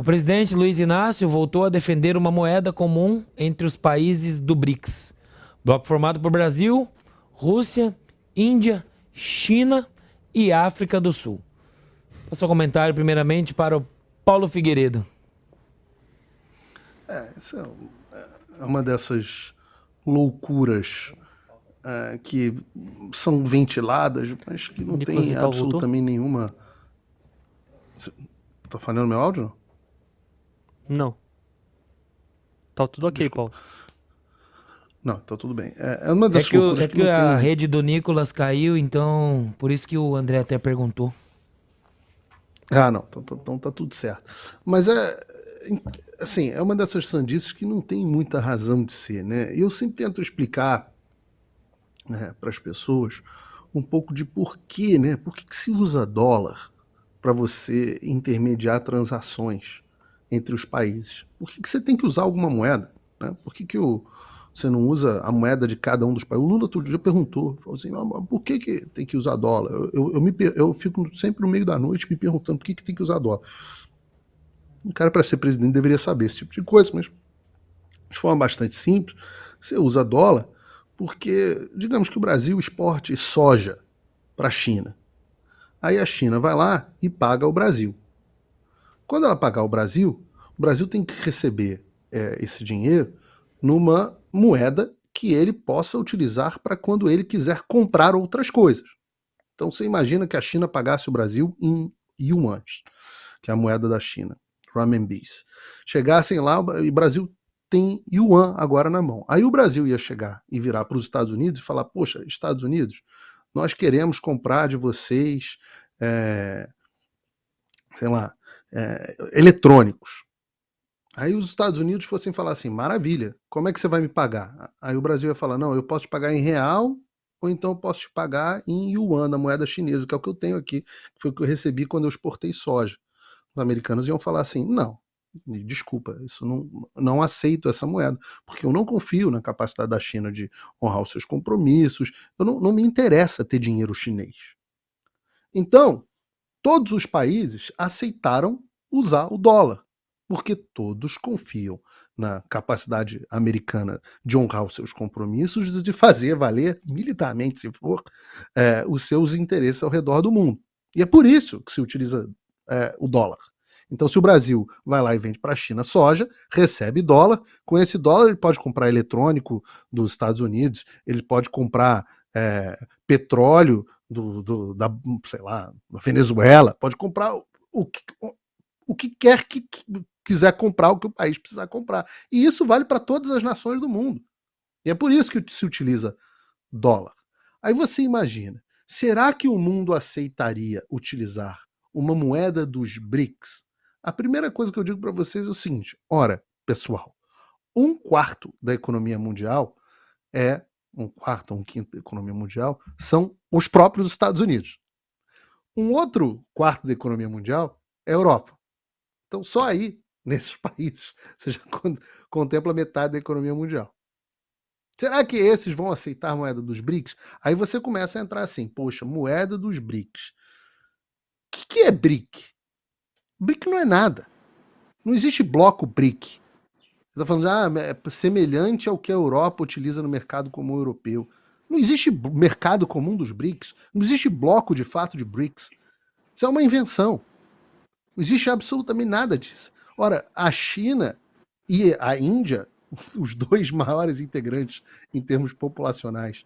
presidente Luiz Inácio voltou a defender uma moeda comum entre os países do BRICS. Bloco formado por Brasil, Rússia, Índia, China e África do Sul. Seu comentário primeiramente para o Paulo Figueiredo. Isso é uma dessas loucuras que são ventiladas, mas que não tem absolutamente nenhuma... Tá falhando meu áudio? Não. Tá tudo ok, Paulo. Não, tá tudo bem. É uma dessas loucuras que a rede do Nicolas caiu, então por isso que o André até perguntou. Não, então tá tudo certo. Mas assim, é uma dessas sandices que não tem muita razão de ser, né? E eu sempre tento explicar, né, para as pessoas um pouco de porquê, né? Por que se usa dólar para você intermediar transações entre os países? Por que você tem que usar alguma moeda, né? Por que você não usa a moeda de cada um dos países? O Lula outro dia perguntou, falou assim, por que tem que usar dólar? Eu fico sempre no meio da noite me perguntando por que tem que usar dólar. Um cara, para ser presidente, deveria saber esse tipo de coisa, mas de forma bastante simples, você usa dólar porque, digamos que o Brasil exporte soja para a China. Aí a China vai lá e paga o Brasil. Quando ela pagar o Brasil tem que receber esse dinheiro numa moeda que ele possa utilizar para quando ele quiser comprar outras coisas. Então você imagina que a China pagasse o Brasil em yuans, que é a moeda da China, renminbis. Chegassem lá e o Brasil tem yuan agora na mão. Aí o Brasil ia chegar e virar para os Estados Unidos e falar, poxa, Estados Unidos, nós queremos comprar de vocês, eletrônicos. Aí os Estados Unidos fossem falar assim, maravilha, como é que você vai me pagar? Aí o Brasil ia falar, não, eu posso te pagar em real, ou então eu posso te pagar em yuan, na moeda chinesa, que é o que eu tenho aqui, que foi o que eu recebi quando eu exportei soja. Os americanos iam falar assim, não, desculpa, isso não aceito essa moeda, porque eu não confio na capacidade da China de honrar os seus compromissos, não me interessa ter dinheiro chinês. Então, todos os países aceitaram usar o dólar, porque todos confiam na capacidade americana de honrar os seus compromissos e de fazer valer, militarmente se for, os seus interesses ao redor do mundo. E é por isso que se utiliza o dólar. Então, se o Brasil vai lá e vende para a China soja, recebe dólar, com esse dólar ele pode comprar eletrônico dos Estados Unidos, ele pode comprar petróleo da Venezuela, pode comprar o que quer que quiser comprar, o que o país precisar comprar. E isso vale para todas as nações do mundo. E é por isso que se utiliza dólar. Aí você imagina, será que o mundo aceitaria utilizar uma moeda dos BRICS? A primeira coisa que eu digo para vocês é o seguinte, ora, pessoal, 1/4 da economia mundial é 1/4, 1/5 da economia mundial são os próprios Estados Unidos. Um outro quarto da economia mundial é a Europa. Então, só aí, nesses países, você já contempla metade da economia mundial. Será que esses vão aceitar a moeda dos BRICS? Aí você começa a entrar assim, poxa, moeda dos BRICS. O que é BRIC? BRIC não é nada. Não existe bloco BRIC. Você está falando, é semelhante ao que a Europa utiliza no mercado comum europeu. Não existe mercado comum dos BRICS. Não existe bloco de fato de BRICS. Isso é uma invenção. Não existe absolutamente nada disso. Ora, a China e a Índia, os dois maiores integrantes em termos populacionais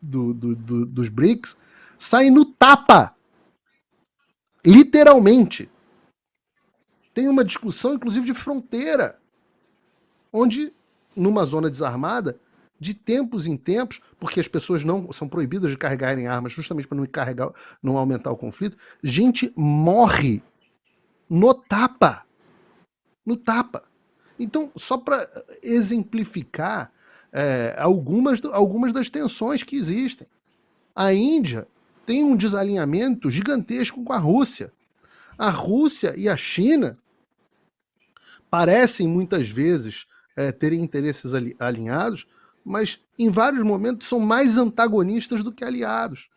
dos BRICS, saem no tapa. Literalmente. Tem uma discussão, inclusive, de fronteira, onde, numa zona desarmada, de tempos em tempos, porque as pessoas não são proibidas de carregarem armas justamente para não aumentar o conflito, gente morre no tapa. No tapa. Então, só para exemplificar algumas das tensões que existem. A Índia tem um desalinhamento gigantesco com a Rússia. A Rússia e a China parecem muitas vezes terem interesses alinhados, mas em vários momentos são mais antagonistas do que aliados.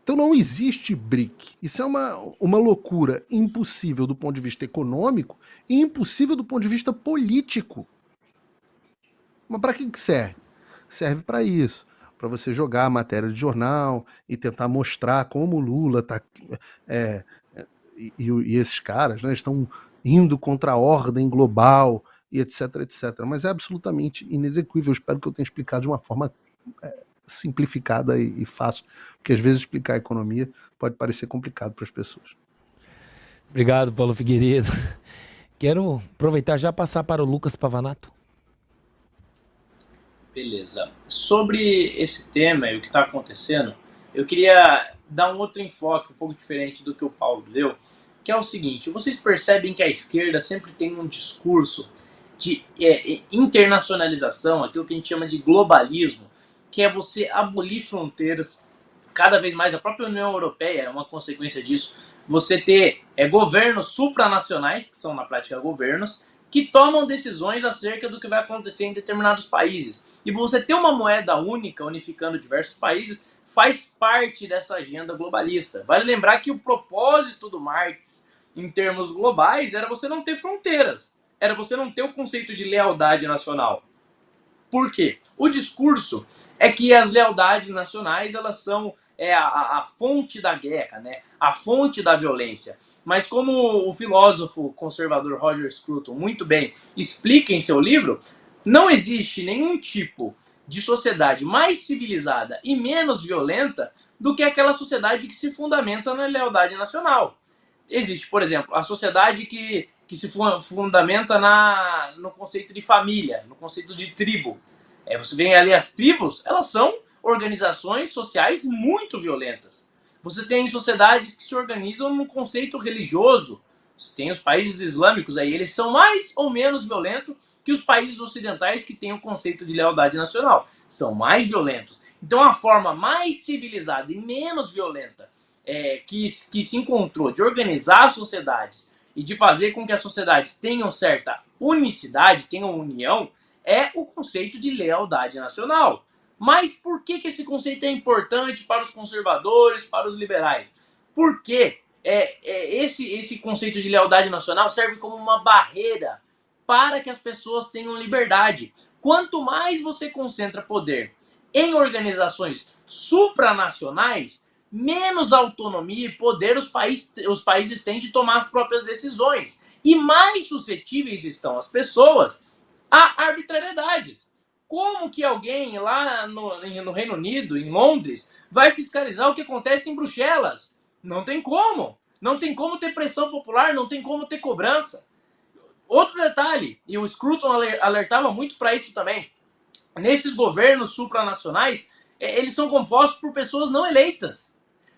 Então não existe BRIC. Isso é uma loucura impossível do ponto de vista econômico e impossível do ponto de vista político. Mas para que serve? Serve para isso. Para você jogar a matéria de jornal e tentar mostrar como o Lula está... E esses caras, né, estão indo contra a ordem global e etc, etc. Mas é absolutamente inexequível. Eu espero que eu tenha explicado de uma forma simplificada e fácil, porque às vezes explicar a economia pode parecer complicado para as pessoas. Obrigado, Paulo Figueiredo. Quero aproveitar já passar para o Lucas Pavanato. Beleza. Sobre esse tema e o que está acontecendo, eu queria dar um outro enfoque um pouco diferente do que o Paulo deu, que é o seguinte: vocês percebem que a esquerda sempre tem um discurso de internacionalização, aquilo que a gente chama de globalismo, que é você abolir fronteiras cada vez mais. A própria União Europeia é uma consequência disso. Você ter governos supranacionais, que são na prática governos, que tomam decisões acerca do que vai acontecer em determinados países. E você ter uma moeda única, unificando diversos países, faz parte dessa agenda globalista. Vale lembrar que o propósito do Marx, em termos globais, era você não ter fronteiras. Era você não ter o conceito de lealdade nacional. Por quê? O discurso é que as lealdades nacionais, elas são a fonte da guerra, né? A fonte da violência. Mas como o filósofo conservador Roger Scruton muito bem explica em seu livro, não existe nenhum tipo de sociedade mais civilizada e menos violenta do que aquela sociedade que se fundamenta na lealdade nacional. Existe, por exemplo, a sociedade que se fundamenta no conceito de família, no conceito de tribo. Você vê ali as tribos, elas são organizações sociais muito violentas. Você tem sociedades que se organizam no conceito religioso. Você tem os países islâmicos aí, eles são mais ou menos violentos que os países ocidentais que têm o conceito de lealdade nacional. São mais violentos. Então a forma mais civilizada e menos violenta que se encontrou de organizar as sociedades e de fazer com que as sociedades tenham certa unicidade, tenham união, é o conceito de lealdade nacional. Mas por que esse conceito é importante para os conservadores, para os liberais? Porque esse conceito de lealdade nacional serve como uma barreira para que as pessoas tenham liberdade. Quanto mais você concentra poder em organizações supranacionais, menos autonomia e poder os países têm de tomar as próprias decisões. E mais suscetíveis estão as pessoas a arbitrariedades. Como que alguém lá no Reino Unido, em Londres, vai fiscalizar o que acontece em Bruxelas? Não tem como. Não tem como ter pressão popular, não tem como ter cobrança. Outro detalhe, e o Scruton alertava muito para isso também, nesses governos supranacionais, eles são compostos por pessoas não eleitas.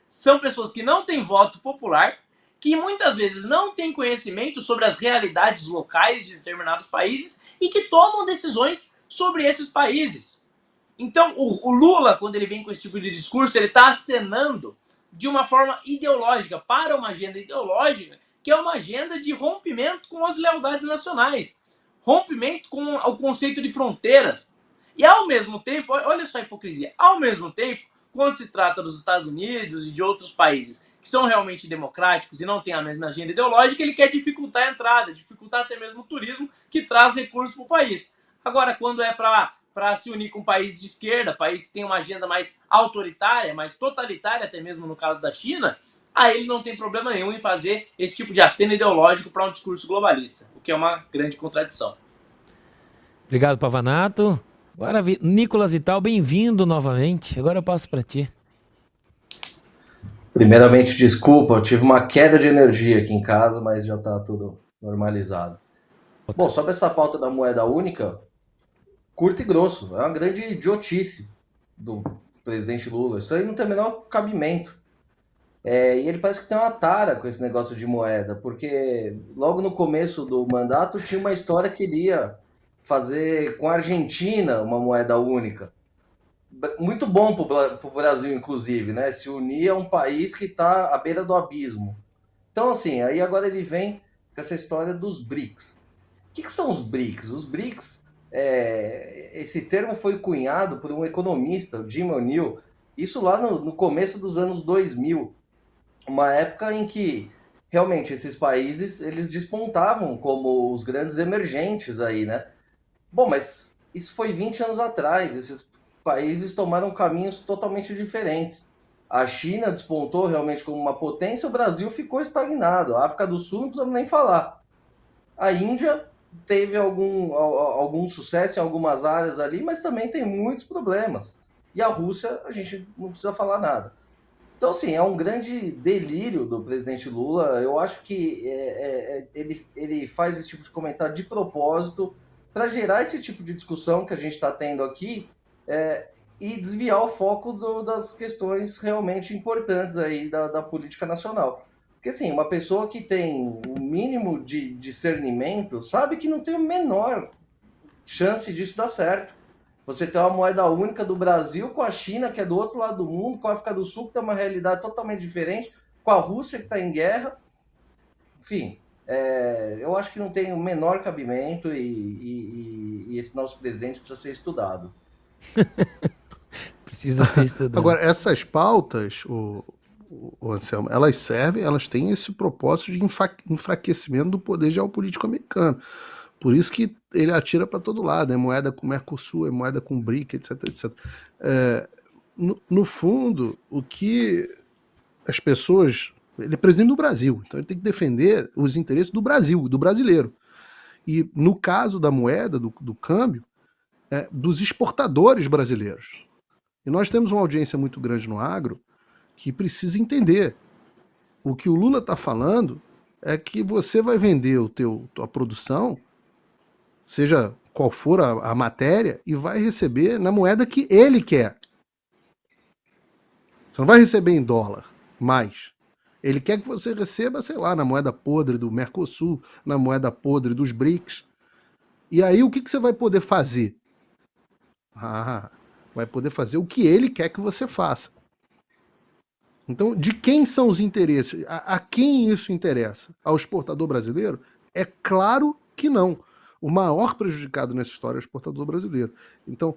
São pessoas que não têm voto popular, que muitas vezes não têm conhecimento sobre as realidades locais de determinados países e que tomam decisões sobre esses países. Então, o Lula, quando ele vem com esse tipo de discurso, ele está acenando de uma forma ideológica, para uma agenda ideológica, que é uma agenda de rompimento com as lealdades nacionais, rompimento com o conceito de fronteiras. E ao mesmo tempo, olha só a hipocrisia, ao mesmo tempo, quando se trata dos Estados Unidos e de outros países que são realmente democráticos e não têm a mesma agenda ideológica, ele quer dificultar a entrada, dificultar até mesmo o turismo que traz recursos para o país. Agora, quando é para se unir com um país de esquerda, país que tem uma agenda mais autoritária, mais totalitária, até mesmo no caso da China, aí ele não tem problema nenhum em fazer esse tipo de aceno ideológico para um discurso globalista, o que é uma grande contradição. Obrigado, Pavanato. Agora, Nicolas Vital, bem-vindo novamente. Agora eu passo para ti. Primeiramente, desculpa, eu tive uma queda de energia aqui em casa, mas já está tudo normalizado. Bom, sobre essa pauta da moeda única, curto e grosso, é uma grande idiotice do presidente Lula. Isso aí não tem o menor cabimento. E ele parece que tem uma tara com esse negócio de moeda, porque logo no começo do mandato tinha uma história que ele ia fazer com a Argentina uma moeda única. Muito bom para o Brasil, inclusive, né? Se unir a um país que está à beira do abismo. Então, assim, aí agora ele vem com essa história dos BRICS. O que são os BRICS? Os BRICS, esse termo foi cunhado por um economista, o Jim O'Neill, Isso lá no começo dos anos 2000, uma época em que realmente esses países eles despontavam como os grandes emergentes aí, né? Bom, mas isso foi 20 anos atrás. Esses países tomaram caminhos totalmente diferentes. A China despontou realmente como uma potência, o Brasil ficou estagnado. A África do Sul não precisamos nem falar. A Índia teve algum sucesso em algumas áreas ali, mas também tem muitos problemas. E a Rússia, a gente não precisa falar nada. Então, assim, é um grande delírio do presidente Lula. Eu acho que ele faz esse tipo de comentário de propósito para gerar esse tipo de discussão que a gente está tendo aqui e desviar o foco das questões realmente importantes aí da política nacional. Porque, assim, uma pessoa que tem o mínimo de discernimento sabe que não tem a menor chance disso dar certo. Você tem uma moeda única do Brasil com a China, que é do outro lado do mundo, com a África do Sul, que tem uma realidade totalmente diferente, com a Rússia, que está em guerra. Enfim, eu acho que não tem o menor cabimento e esse nosso presidente precisa ser estudado. Precisa ser estudado. Agora, essas pautas, o Anselmo, elas têm esse propósito de enfraquecimento do poder geopolítico americano. Por isso que ele atira para todo lado, é moeda com Mercosul, é moeda com BRIC, etc, etc. No fundo, o que as pessoas... Ele é presidente do Brasil, então ele tem que defender os interesses do Brasil, do brasileiro. E no caso da moeda, do câmbio, dos exportadores brasileiros. E nós temos uma audiência muito grande no agro que precisa entender. O que o Lula está falando é que você vai vender tua produção, seja qual for a matéria, e vai receber na moeda que ele quer. Você não vai receber em dólar mais. Ele quer que você receba, sei lá, na moeda podre do Mercosul, na moeda podre dos BRICS. E aí o que você vai poder fazer? Vai poder fazer o que ele quer que você faça. Então, de quem são os interesses? A quem isso interessa? Ao exportador brasileiro? É claro que não. O maior prejudicado nessa história é o exportador brasileiro. Então,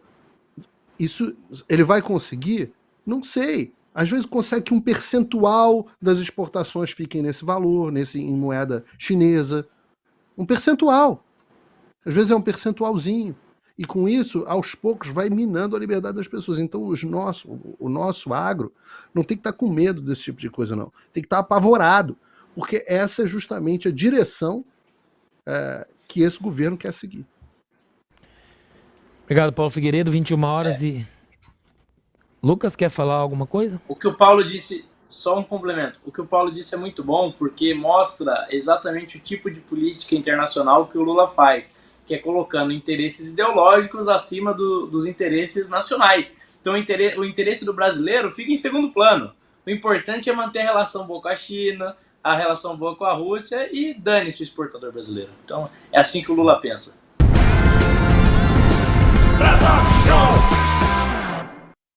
isso ele vai conseguir? Não sei. Às vezes consegue que um percentual das exportações fiquem nesse valor, em moeda chinesa. Um percentual. Às vezes é um percentualzinho. E com isso, aos poucos, vai minando a liberdade das pessoas. Então, o nosso agro não tem que estar com medo desse tipo de coisa, não. Tem que estar apavorado. Porque essa é justamente a direção que esse governo quer seguir. Obrigado, Paulo Figueiredo. 21 horas e... Lucas, quer falar alguma coisa? O que o Paulo disse, só um complemento. O que o Paulo disse é muito bom porque mostra exatamente o tipo de política internacional que o Lula faz, que é colocando interesses ideológicos acima dos interesses nacionais. Então o interesse do brasileiro fica em segundo plano. O importante é manter a relação boa com a China, a relação boa com a Rússia e dane-se o exportador brasileiro. Então é assim que o Lula pensa. Show!